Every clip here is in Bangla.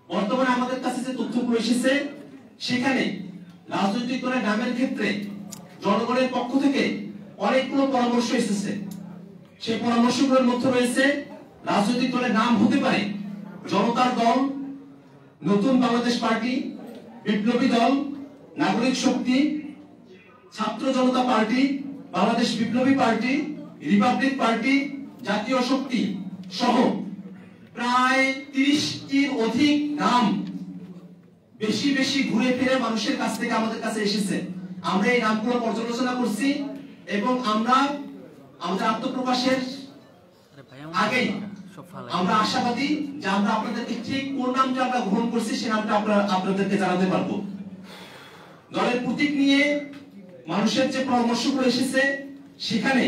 বর্তমানে আমাদের কাছে যে তথ্যগুলো এসেছে সেখানে রাজনৈতিক দলের নামের ক্ষেত্রে জনগণের পক্ষ থেকে অনেকগুলো পরামর্শ এসেছে। সেই পরামর্শগুলোর মধ্যে রয়েছে রাজনৈতিক দলের নাম হতে পারে জনতার দল, নতুন বাংলাদেশ পার্টি, বিপ্লবী দল, নাগরিক শক্তি, ছাত্র জনতা পার্টি, বাংলাদেশ বিপ্লবী পার্টি, রিপাবলিক পার্টি, জাতীয় শক্তি সহ প্রায় 30টির অধিক নাম বেশি বেশি ঘুরে ফিরে মানুষের কাছ থেকে আমাদের কাছে এসেছে। আমরা এই নামগুলো পর্যালোচনা করছি এবং আমরা আমাদের আত্মপ্রকাশের আগেই আমরা আশাবাদী যে আমরা আপনাদেরকে ঠিক কোন নামটা আমরা গ্রহণ করছি সে নামটা আপনাদেরকে জানাতে পারবো। দলের প্রতীক নিয়ে মানুষের যে পরামর্শগুলো এসেছে সেখানে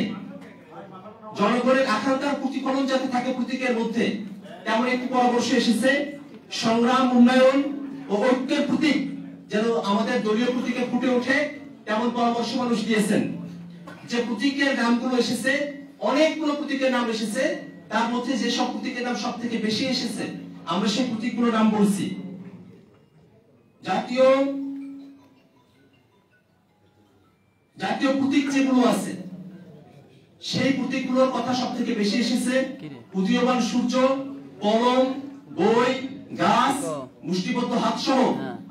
জনগণের আকাঙ্ক্ষার প্রতিফলন যাতে থাকে প্রতীকের মধ্যে তেমন একটি পরামর্শ এসেছে। সংগ্রাম, উন্নয়ন ও ঐক্যের প্রতীক যেন আমাদের দলীয় প্রতীকে ফুটে ওঠে তেমন পরামর্শ মানুষ দিয়েছেন। যে প্রতীকের নামগুলো এসেছে, অনেকগুলো প্রতীকের নাম এসেছে, তার মধ্যে যে সব প্রতীকের নাম সব থেকে বেশি এসেছে আমরা সেই প্রতীকগুলোর নাম বলছি। জাতীয় প্রতীক যেগুলো আছে সেই প্রতীকগুলোর কথা সব থেকে বেশি এসেছে। উদীয়মান সূর্য, কলম, বই, গাছ, মুষ্টিবদ্ধ হাত সহ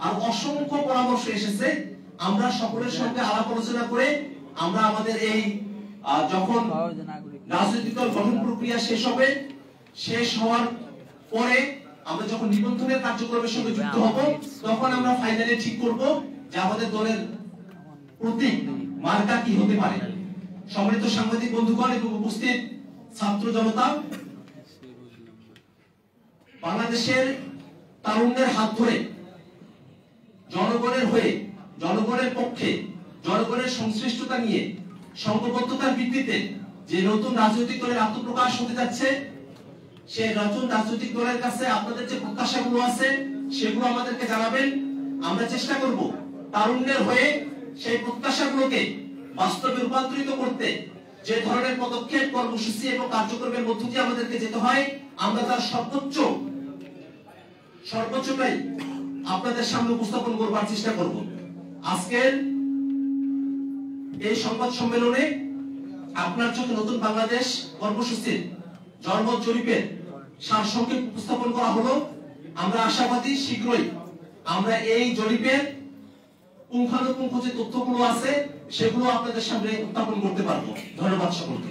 আর অসংখ্য পরামর্শ এসেছে। আমরা সকলের সঙ্গে আলাপ আলোচনা করে আমরা আমাদের এই যখন রাজনৈতিক দল গঠন প্রক্রিয়া শেষ হওয়ার পরে আমরা যখন নিবন্ধনের কার্যক্রমের সঙ্গে যুক্ত হব তখন আমরা ফাইনালি ঠিক করব যে আমাদের দলের প্রতীক মার্কা কি হতে পারে। সম্মানিত সাংবাদিক বন্ধুগণ এবং উপস্থিত ছাত্র জনতা, বাংলাদেশের তারুণ্যের হাত ধরে জনগণের হয়ে, জনগণের পক্ষে, জনগণের সংশ্লিষ্টতা নিয়ে সংঘবদ্ধতার ভিত্তিতে যে নতুন রাজনৈতিক দলের আত্মপ্রকাশ হতে যাচ্ছে সেই নতুন রাজনৈতিক দলের কাছে আপনাদের যে প্রত্যাশাগুলো আছে সেগুলো আমাদেরকে জানাবেন। আমরা চেষ্টা করব তারুণ্যের হয়ে সেই প্রত্যাশাগুলোকে বাস্তবে রূপান্তরিত করতে যে ধরনের পদক্ষেপ, কর্মসূচি এবং কার্যক্রমের মধ্য দিয়ে আমাদেরকে যেতে হয় আমরা তার সর্বোচ্চটাই আপনাদের সামনে উপস্থাপন করবার চেষ্টা করব। আজকের এই সংবাদ সম্মেলনে আপনার চোখে নতুন বাংলাদেশ কর্মসূচির জনমত জরিপের সারসংক্ষেপ উপস্থাপন করা হলো। আমরা আশাবাদী শীঘ্রই আমরা এই জরিপের পুঙ্খানুপুঙ্খ যে তথ্যগুলো আছে সেগুলো আপনাদের সামনে উত্থাপন করতে পারবো। ধন্যবাদ সকলকে।